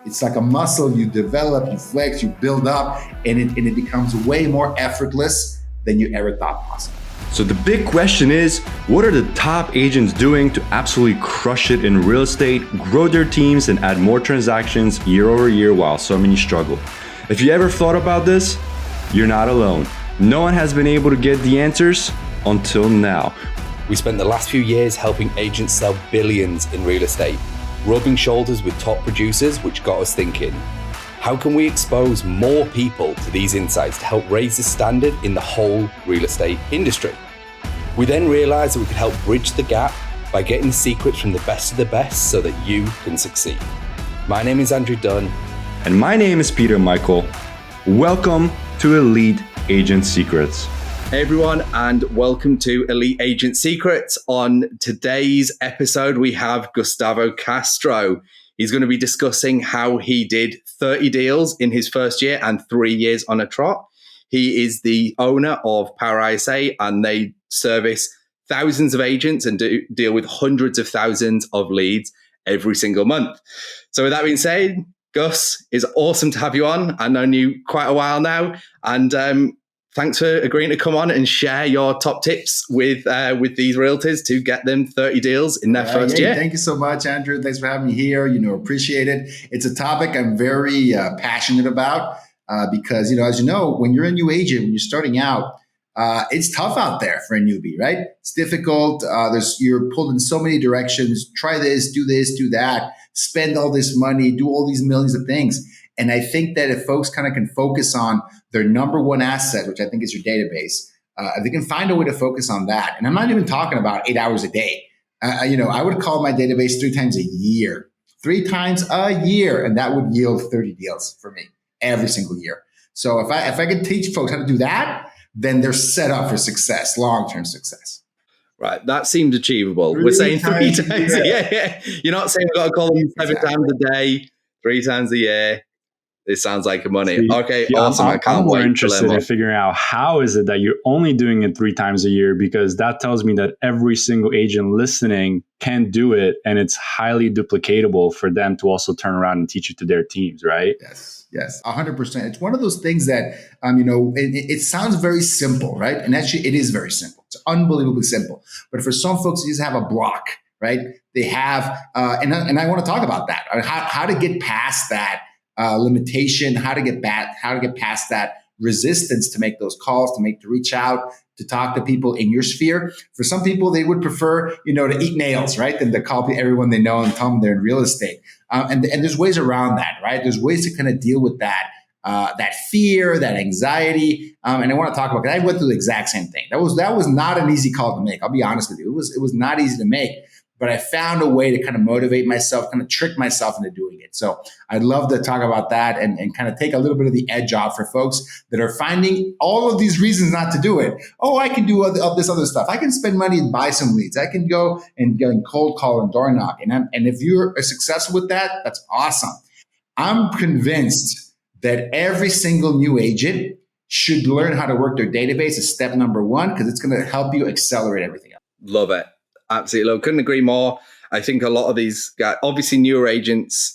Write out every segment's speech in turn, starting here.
It's like a muscle you develop, you flex, you build up, and it becomes way more effortless than you ever thought possible. So the big question is, what are the top agents doing to absolutely crush it in real estate, grow their teams, and add more transactions year over year while so many struggle? If you ever thought about this, you're not alone. No one has been able to get the answers until now. We spent the last few years helping agents sell billions in real estate, rubbing shoulders with top producers, which got us thinking, how can we expose more people to these insights to help raise the standard in the whole real estate industry? We then realized that we could help bridge the gap by getting the secrets from the best of the best so that you can succeed. My name is Andrew Dunn. And my name is Peter Michael. Welcome to Elite Agent Secrets. Hey everyone, and welcome to Elite Agent Secrets. On today's episode, we have Gustavo Castro. He's going to be discussing how he did 30 deals in his first year and 3 years on a trot. He is the owner of Power ISA, and they service thousands of agents and deal with hundreds of thousands of leads every single month. So with that being said, Gus, it's awesome to have you on. I've known you quite a while now, and thanks for agreeing to come on and share your top tips with these realtors to get them 30 deals in their first year. Thank you so much, Andrew. Thanks for having me here. Appreciate it. It's a topic I'm very passionate about because, as you know, when you're a new agent, when you're starting out, it's tough out there for a newbie, right? It's difficult. You're pulled in so many directions. Try this, do that, spend all this money, do all these millions of things. And I think that if folks kind of can focus on their number one asset, which I think is your database, if they can find a way to focus on that. And I'm not even talking about 8 hours a day. I would call my database 3 times a year, and that would yield 30 deals for me every single year. So if I could teach folks how to do that, then they're set up for success, long-term success. Right. That seems achievable. We're saying 3 times. Yeah. You're not saying we've got to call them 7 times a day, 3 times a year. It sounds like money. Okay, yeah, awesome. I'm more interested in figuring out how is it that you're only doing it 3 times a year, because that tells me that every single agent listening can do it, and it's highly duplicatable for them to also turn around and teach it to their teams, right? Yes, 100%. It's one of those things that, it sounds very simple, right? And actually, it is very simple. It's unbelievably simple. But for some folks, they just have a block, right? They have, and I want to talk about that, how to get past that limitation, how to get past that resistance to make those calls, to reach out, to talk to people in your sphere. For some people, they would prefer, to eat nails, right? Than to call everyone they know and tell them they're in real estate. And there's ways around that, right? There's ways to kind of deal with that fear, that anxiety. And I want to talk about, because I went through the exact same thing. That was not an easy call to make. I'll be honest with you. It was not easy to make. But I found a way to kind of motivate myself, kind of trick myself into doing it. So I'd love to talk about that and kind of take a little bit of the edge off for folks that are finding all of these reasons not to do it. Oh, I can do all this other stuff. I can spend money and buy some leads. I can go and cold call and door knock. And if you're successful with that, that's awesome. I'm convinced that every single new agent should learn how to work their database as step number 1, because it's going to help you accelerate everything else. Love it. Absolutely. Couldn't agree more. I think a lot of these guys, obviously newer agents,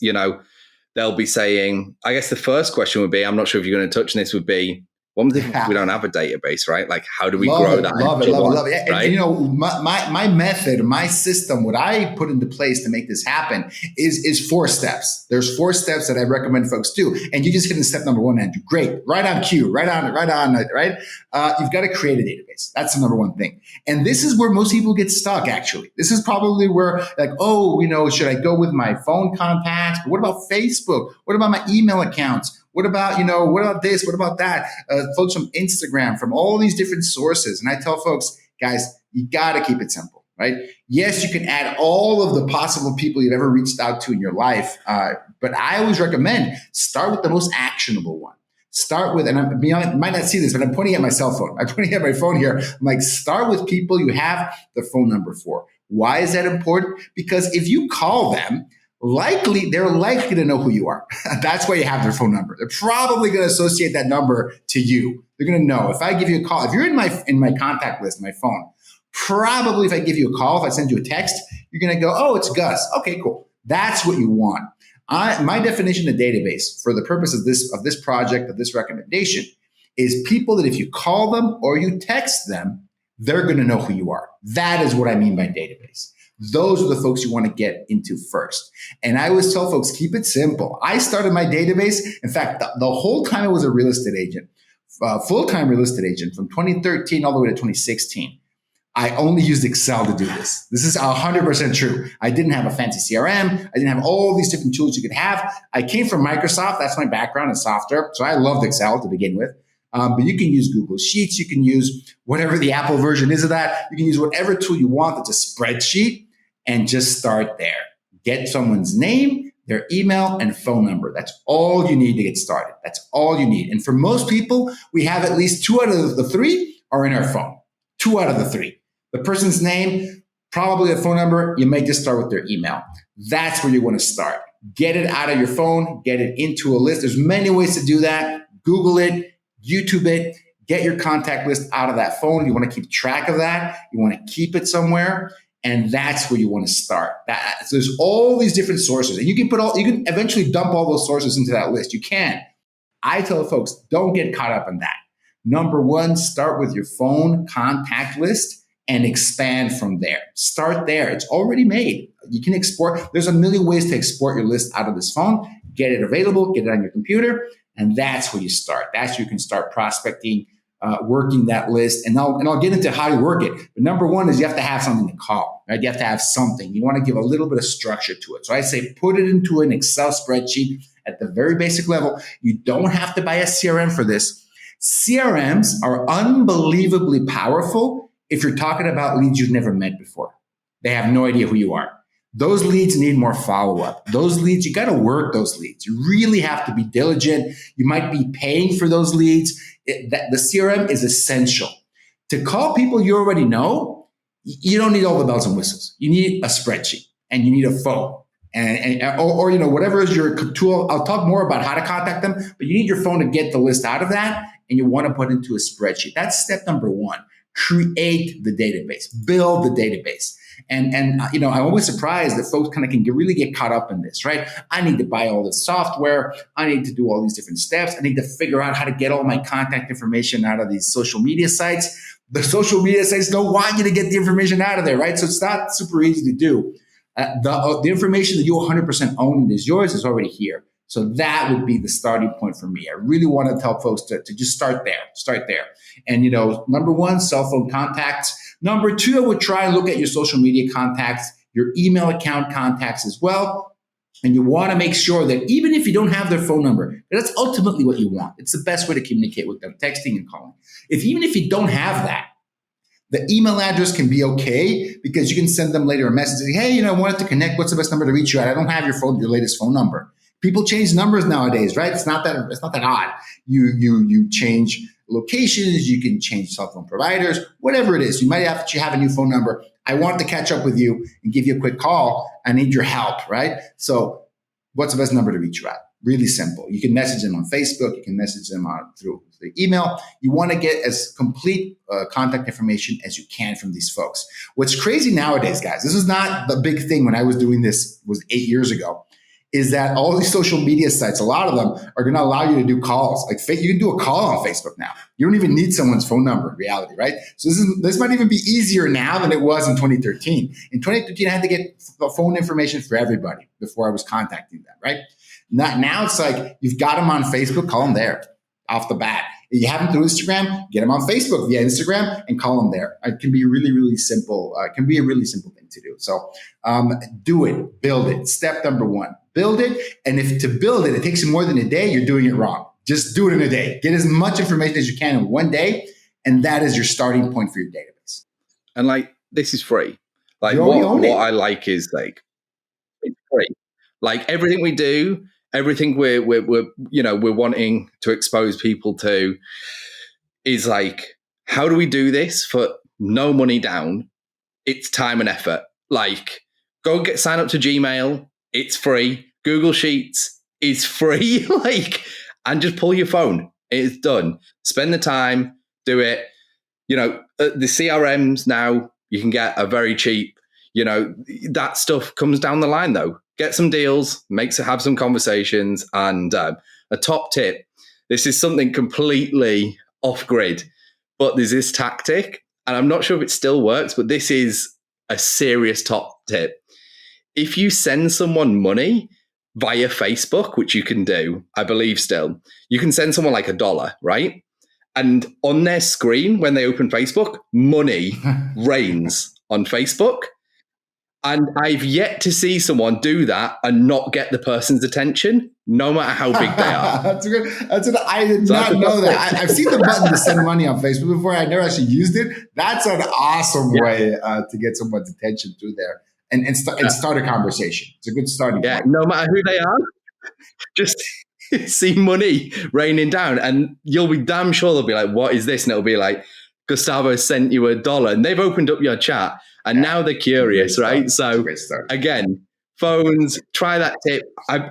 they'll be saying, I guess the first question would be, I'm not sure if you're going to touch on this, would be, what if we don't have a database, right? Like, how do we grow that? Love it. Right? And, my method, my system, what I put into place to make this happen is 4 steps. There's 4 steps that I recommend folks do. And you just hit in step number 1, Andrew. Great. Right on cue. Right on. You've got to create a database. That's the number 1 thing. And this is where most people get stuck, actually. This is probably where, should I go with my phone contacts? But what about Facebook? What about my email accounts? What about, what about this? What about that? Folks from Instagram, from all these different sources. And I tell folks, guys, you got to keep it simple, right? Yes, you can add all of the possible people you've ever reached out to in your life. But I always recommend start with the most actionable one. Start with, and I might not see this, but I'm pointing at my cell phone. I'm pointing at my phone here. I'm like, start with people you have the phone number for. Why is that important? Because if you call them, they're likely to know who you are. That's why you have their phone number. They're probably going to associate that number to you. They're going to know. If I give you a call, if you're in my contact list, my phone, probably if I give you a call, if I send you a text, you're going to go, oh, it's Gus. Okay, cool. That's what you want. My definition of database for the purpose of this project, of this recommendation, is people that if you call them or you text them, they're going to know who you are. That is what I mean by database. Those are the folks you want to get into first. And I always tell folks, keep it simple. I started my database. In fact, the whole time I was a real estate agent, full-time real estate agent from 2013 all the way to 2016, I only used Excel to do this. This is 100% true. I didn't have a fancy CRM. I didn't have all these different tools you could have. I came from Microsoft. That's my background in software. So I loved Excel to begin with. But you can use Google Sheets. You can use whatever the Apple version is of that. You can use whatever tool you want that's a spreadsheet and just start there. Get someone's name, their email, and phone number. That's all you need to get started. That's all you need. And for most people, we have at least 2 out of the 3 are in our phone. 2 out of the 3. The person's name, probably a phone number. You may just start with their email. That's where you want to start. Get it out of your phone. Get it into a list. There's many ways to do that. Google it, YouTube it. Get your contact list out of that phone. You want to keep track of that. You want to keep it somewhere. And that's where you want to start. So there's all these different sources. And you can eventually dump all those sources into that list. You can. I tell folks, don't get caught up in that. Number 1, start with your phone contact list and expand from there. Start there. It's already made. You can export. There's a million ways to export your list out of this phone. Get it available, get it on your computer, and that's where you start. That's where you can start prospecting, working that list. And I'll get into how to work it. But number 1 is you have to have something to call, right? You have to have something. You want to give a little bit of structure to it. So I say put it into an Excel spreadsheet at the very basic level. You don't have to buy a CRM for this. CRMs are unbelievably powerful if you're talking about leads you've never met before. They have no idea who you are. Those leads need more follow-up. Those leads, you got to work those leads. You really have to be diligent. You might be paying for those leads. The CRM is essential. To call people you already know, you don't need all the bells and whistles. You need a spreadsheet and you need a phone or whatever is your tool. I'll talk more about how to contact them, but you need your phone to get the list out of that, and you want to put it into a spreadsheet. That's step number 1. Create the database, build the database. And I'm always surprised that folks kind of can really get caught up in this, right? I need to buy all this software. I need to do all these different steps. I need to figure out how to get all my contact information out of these social media sites. The social media sites don't want you to get the information out of there, right? So it's not super easy to do. The information that you 100% own and is yours is already here. So that would be the starting point for me. I really want to tell folks to just start there. And, number 1, cell phone contacts. Number 2, I would try and look at your social media contacts, your email account contacts as well. And you want to make sure that even if you don't have their phone number, that's ultimately what you want. It's the best way to communicate with them, texting and calling. Even if you don't have that, the email address can be okay because you can send them later a message saying, hey, I wanted to connect. What's the best number to reach you at? I don't have your latest phone number. People change numbers nowadays, right? It's not that odd. You change locations, you can change cell phone providers, whatever it is. You might have a new phone number. I want to catch up with you and give you a quick call. I need your help, right? So what's the best number to reach you at? Really simple. You can message them on Facebook. You can message them through the email. You want to get as complete contact information as you can from these folks. What's crazy nowadays, guys, this is not the big thing when I was doing this, was 8 years ago, is that all these social media sites, a lot of them are going to allow you to do calls. Like you can do a call on Facebook now. You don't even need someone's phone number in reality, right? So this might even be easier now than it was in 2013. In 2013, I had to get phone information for everybody before I was contacting them, right? Now it's like you've got them on Facebook, call them there off the bat. If you have them through Instagram, get them on Facebook via Instagram and call them there. It can be really, really simple. It can be a really simple thing to do. So do it, build it. Step number 1, build it. And if to build it, it takes you more than a day, you're doing it wrong. Just do it in a day. Get as much information as you can in one day. And that is your starting point for your database. And this is free. What I like is it's free. Everything we do, everything we're wanting to expose people to is how do we do this for no money down? It's time and effort. Go sign up to Gmail. It's free. Google Sheets is free. And just pull your phone. It's done. Spend the time, do it. The CRMs now you can get are very cheap. That stuff comes down the line though. get some deals, have some conversations. And a top tip, this is something completely off grid, but there's this tactic, and I'm not sure if it still works, but this is a serious top tip. If you send someone money via Facebook, which you can do, I believe still, you can send someone like $1, right? And on their screen, when they open Facebook, money rains on Facebook. And I've yet to see someone do that and not get the person's attention, no matter how big they are. I did not know that. I've seen the button to send money on Facebook before. I never actually used it. That's an awesome way to get someone's attention through there and start a conversation. It's a good starting point. No matter who they are, just see money raining down, and you'll be damn sure they'll be like, "What is this?" And it'll be like, "Gustavo sent you $1," and they've opened up your chat, and now they're curious, right? So again, phones, try that tip.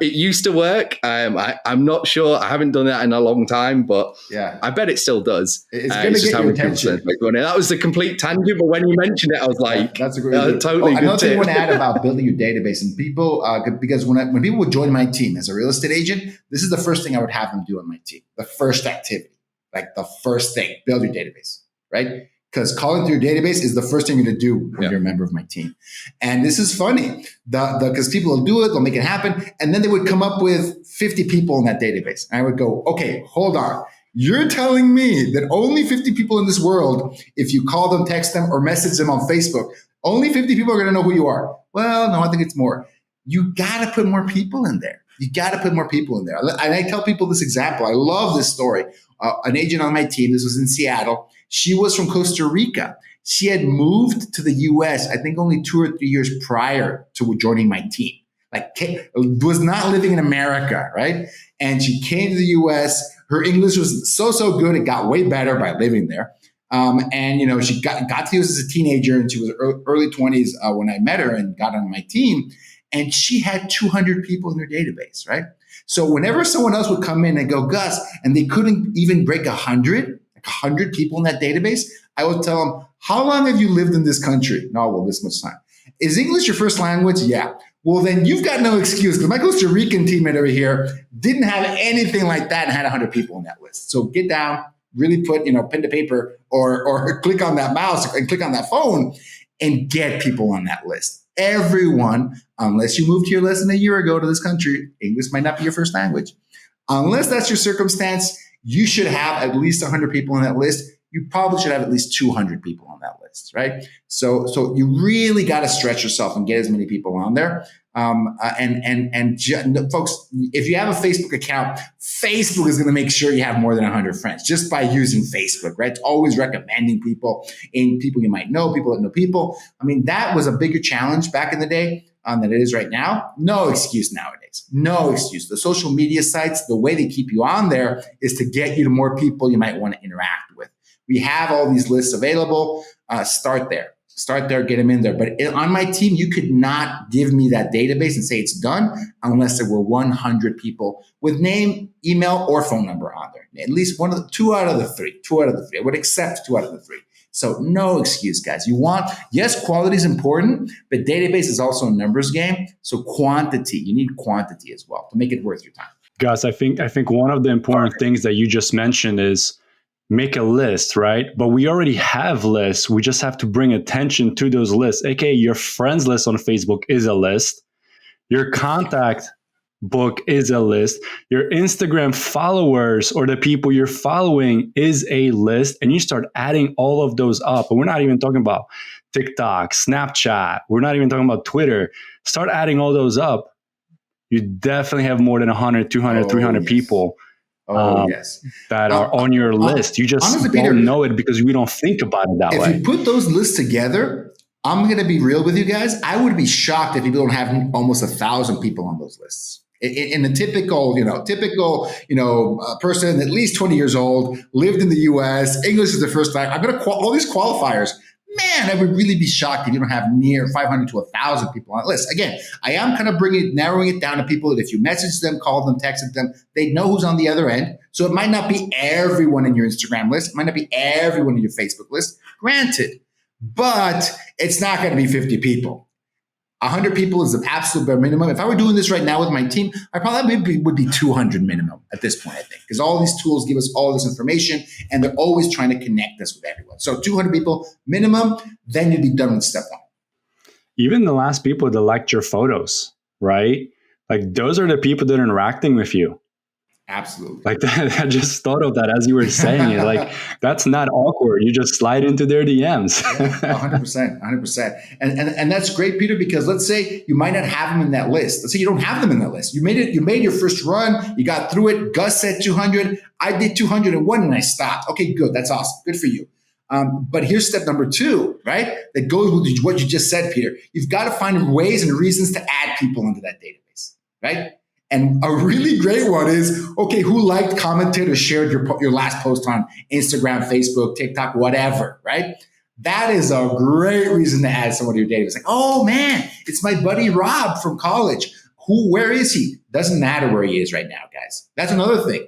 It used to work. I'm not sure. I haven't done that in a long time, but I bet it still does. It's going to get your attention. That was a complete tangent, but when you mentioned it, I was like, that's a great totally good another tip. thing I want to add about building your database, and people, because when people would join my team as a real estate agent, this is the first thing I would have them do on my team. The first activity, like the first thing, build your database, right? Because calling through your database is the first thing you're going to do when you're a member of my team. And this is funny because people will do it, they'll make it happen. And then they would come up with 50 people in that database. And I would go, okay, hold on. You're telling me that only 50 people in this world, if you call them, text them, or message them on Facebook, only 50 people are going to know who you are. Well, no, I think it's more. You got to put more people in there. You got to put more people in there. And I tell people this example. I love this story. An agent on my team, this was in Seattle. She was from Costa Rica. She had moved to the US, I think only 2 or 3 years prior to joining my team. Like, was not living in America, right? And she came to the US. Her English was so good. It got way better by living there. And, you know, she got to the US as a teenager, and she was early 20s when I met her and got on my team. And she had 200 people in her database, right? So whenever someone else would come in and go, Gus, and they couldn't even break 100 people in that database, I would tell them, how long have you lived in this country? No, well, this much time. Is English your first language? Yeah. Well, then you've got no excuse, because my Costa Rican teammate over here didn't have anything like that and had 100 people on that list. So get down, really put, pen to paper or click on that mouse and click on that phone and get people on that list. Everyone, unless you moved here less than a year ago to this country, English might not be your first language. Unless that's your circumstance, you should have at least 100 people on that list. You probably should have at least 200 people on that list, right? So you really got to stretch yourself and get as many people on there. Folks, if you have a Facebook account, Facebook is going to make sure you have more than 100 friends just by using Facebook, right? It's always recommending people and people you might know, people that know people. I mean, that was a bigger challenge back in the day than it is right now. No excuse nowadays. No excuse. The social media sites, the way they keep you on there is to get you to more people you might want to interact with. We have all these lists available. Start there. Start there, get them in there. But on my team, you could not give me that database and say it's done unless there were 100 people with name, email, or phone number on there. At least two out of the three. I would accept 2 out of the 3. So no excuse, guys. Yes, quality is important, but database is also a numbers game. So quantity, you need quantity as well to make it worth your time. Guys, I think one of the important things that you just mentioned is make a list, right? But we already have lists. We just have to bring attention to those lists. AKA your friends list on Facebook is a list. Your contact book is a list. Your Instagram followers or the people you're following is a list. And you start adding all of those up. And we're not even talking about TikTok, Snapchat. We're not even talking about Twitter. Start adding all those up. You definitely have more than 100, 200, 300 people that are on your list. You just honestly, don't Peter, know it because we don't think about it that way. If you put those lists together, I'm going to be real with you guys. I would be shocked if people don't have almost 1,000 people on those lists. In a typical person, at least 20 years old, lived in the U.S., English is the first time. I'm going to all these qualifiers. Man, I would really be shocked if you don't have near 500 to 1,000 people on that list. Again, I am kind of narrowing it down to people that if you message them, call them, texted them, they know who's on the other end. So it might not be everyone in your Instagram list. It might not be everyone in your Facebook list. Granted, but it's not going to be 50 people. 100 people is the absolute bare minimum. If I were doing this right now with my team, I probably would be 200 minimum at this point, I think, because all these tools give us all this information and they're always trying to connect us with everyone. So 200 people minimum, then you'd be done with step one. Even the last people that liked your photos, right? Like those are the people that are interacting with you. Absolutely. Like that, I just thought of that as you were saying it. Like that's not awkward. You just slide into their DMs. 100%. And that's great, Peter, because let's say you might not have them in that list. Let's say you don't have them in that list. You made your first run. You got through it. Gus said 200. I did 201 and I stopped. Okay, good. That's awesome. Good for you. But here's step number 2, right? That goes with what you just said, Peter. You've got to find ways and reasons to add people into that database, right? And a really great one is, okay, who liked, commented, or shared your last post on Instagram, Facebook, TikTok, whatever, right? That is a great reason to add someone to your database. Like, oh man, it's my buddy Rob from college. Where is he? Doesn't matter where he is right now, guys. That's another thing.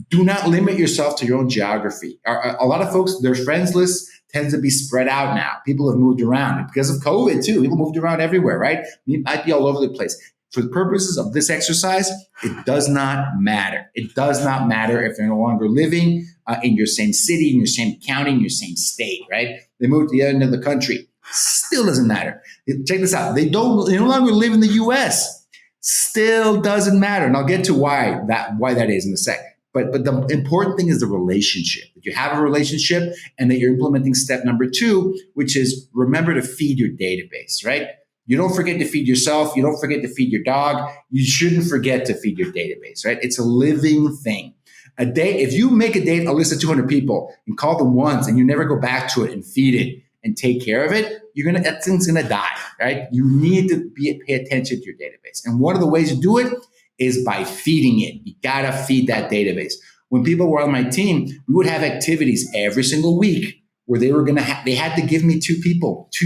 Do not limit yourself to your own geography. A lot of folks, their friends list tends to be spread out now. People have moved around because of COVID too. People moved around everywhere, right? You might be all over the place. For the purposes of this exercise, it does not matter. It does not matter if they're no longer living in your same city, in your same county, in your same state, right? They moved to the other end of the country. Still doesn't matter. Check this out. They no longer live in the US. Still doesn't matter. And I'll get to why that is in a sec. But the important thing is the relationship. That you have a relationship and that you're implementing step number 2, which is remember to feed your database, right? You don't forget to feed yourself. You don't forget to feed your dog. You shouldn't forget to feed your database, right? It's a living thing. If you make a list of 200 people and call them once and you never go back to it and feed it and take care of it, that thing's gonna die, right? You need to pay attention to your database. And one of the ways you do it is by feeding it. You gotta feed that database. When people were on my team, we would have activities every single week where they had to give me 2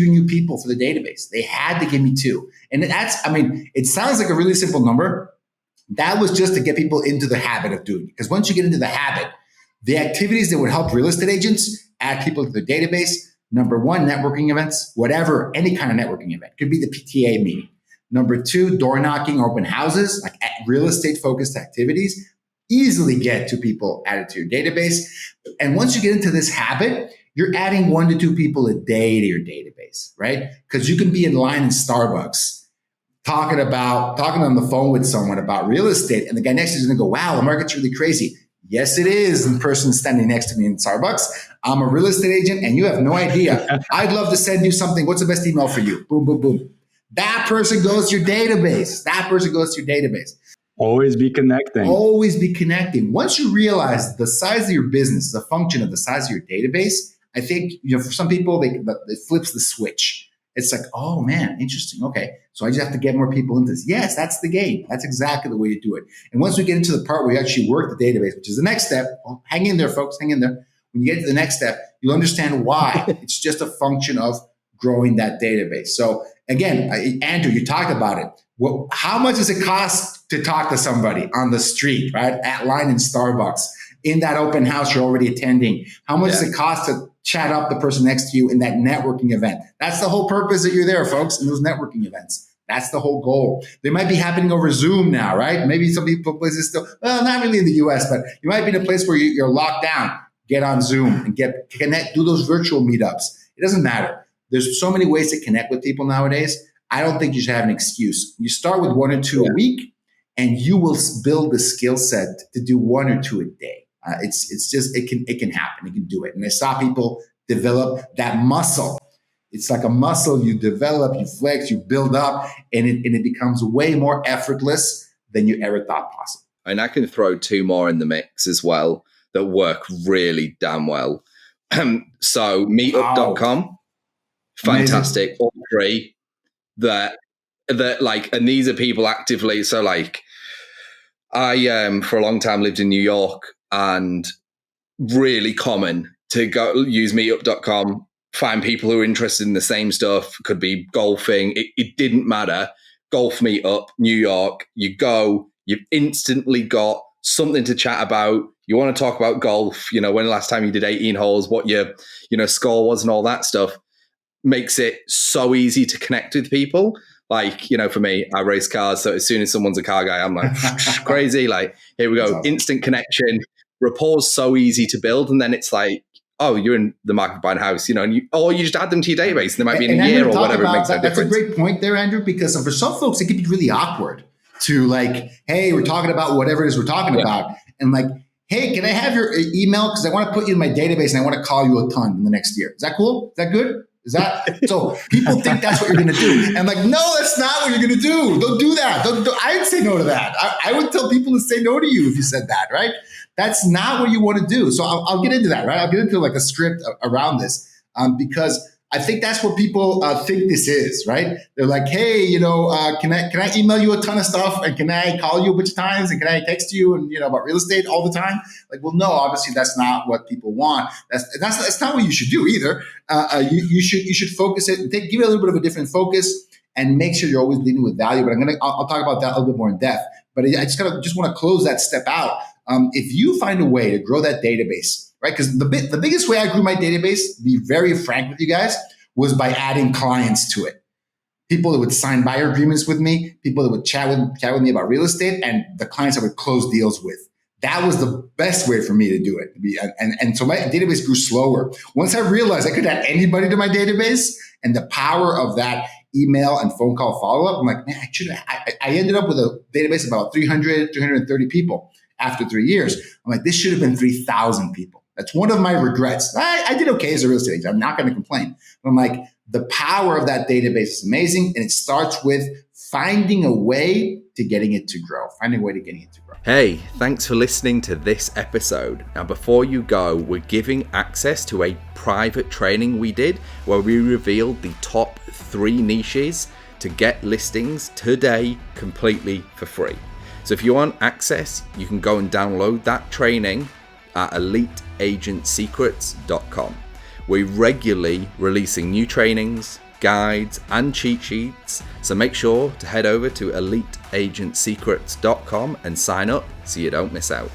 new people for the database. They had to give me 2. And it sounds like a really simple number. That was just to get people into the habit of doing it. Because once you get into the habit, the activities that would help real estate agents add people to their database, number 1, networking events, whatever, any kind of networking event. Could be the PTA meeting. Number 2, door knocking, open houses, like real estate focused activities. Easily get 2 people added to your database. And once you get into this habit, you're adding 1 to 2 people a day to your database, right? Because you can be in line in Starbucks talking on the phone with someone about real estate, and the guy next to you is going to go, wow, the market's really crazy. Yes, it is. And the person standing next to me in Starbucks, I'm a real estate agent, and you have no idea. I'd love to send you something. What's the best email for you? Boom, boom, boom. That person goes to your database. Always be connecting. Always be connecting. Once you realize the size of your business is a function of the size of your database, I think, for some people, it flips the switch. It's like, oh man, interesting. Okay, so I just have to get more people into this. Yes, that's the game. That's exactly the way you do it. And once we get into the part where you actually work the database, which is the next step, hang in there, folks, hang in there. When you get to the next step, you'll understand why. It's just a function of growing that database. So again, Andrew, you talked about it. Well, how much does it cost to talk to somebody on the street, right? At line in Starbucks, in that open house you're already attending? How much does it cost to chat up the person next to you in that networking event? That's the whole purpose that you're there, folks, in those networking events. That's the whole goal. They might be happening over Zoom now, right? Maybe some places still, well, not really in the US, but you might be in a place where you're locked down. Get on Zoom and connect, do those virtual meetups. It doesn't matter. There's so many ways to connect with people nowadays. I don't think you should have an excuse. You start with 1 or 2 a week, and you will build the skill set to do 1 or 2 a day. It can happen. You can do it. And I saw people develop that muscle. It's like a muscle you develop, you flex, you build up, and it becomes way more effortless than you ever thought possible. And I can throw 2 more in the mix as well that work really damn well. So meetup.com, fantastic, amazing. All 3 that and these are people actively. So I for a long time lived in New York, and really common to go use meetup.com, find people who are interested in the same stuff. Could be golfing. It didn't matter. Golf meetup, New York. You go, you've instantly got something to chat about. You want to talk about golf, when the last time you did 18 holes, what your, score was and all that stuff. Makes it so easy to connect with people. Like, you know, for me, I race cars. So as soon as someone's a car guy, I'm like crazy. Like, here we go. Awesome. Instant connection. Rapport's so easy to build. And then it's like, oh, you're in the market for buying a house, you know, and or you just add them to your database and they might be in a year or whatever. It makes no difference. That's a great point there, Andrew, because for some folks, it can be really awkward to like, hey, we're talking about whatever it is we're talking about. And like, hey, can I have your email? Because I want to put you in my database and I want to call you a ton in the next year. Is that cool? Is that good? Is that so? People think that's what you're going to do, and like, no, that's not what you're going to do. Don't do that. I'd say no to that. I would tell people to say no to you if you said that, right? That's not what you want to do. So I'll get into that, right? I'll get into like a script around this because I think that's what people think this is, right? They're like, hey, you know, can I email you a ton of stuff, and can I call you a bunch of times, and can I text you and, you know, about real estate all the time? Like, well, no, obviously that's not what people want. That's not what you should do either. You should focus it and give it a little bit of a different focus and make sure you're always leading with value. But I'll talk about that a little bit more in depth. But I just want to close that step out. If you find a way to grow that database, right? Because the biggest way I grew my database, to be very frank with you guys, was by adding clients to it. People that would sign buyer agreements with me, people that would chat with me about real estate, and the clients I would close deals with. That was the best way for me to do it. And so my database grew slower. Once I realized I could add anybody to my database and the power of that email and phone call follow-up, I'm like, man, I ended up with a database of about 330 people after 3 years. I'm like, this should have been 3,000 people. That's one of my regrets. I did okay as a real estate agent. I'm not going to complain. But I'm like, the power of that database is amazing. And it starts with finding a way to getting it to grow. Hey, thanks for listening to this episode. Now, before you go, we're giving access to a private training we did where we revealed the top 3 niches to get listings today completely for free. So if you want access, you can go and download that training at eliteagentsecrets.com. We're regularly releasing new trainings, guides, and cheat sheets, so make sure to head over to eliteagentsecrets.com and sign up so you don't miss out.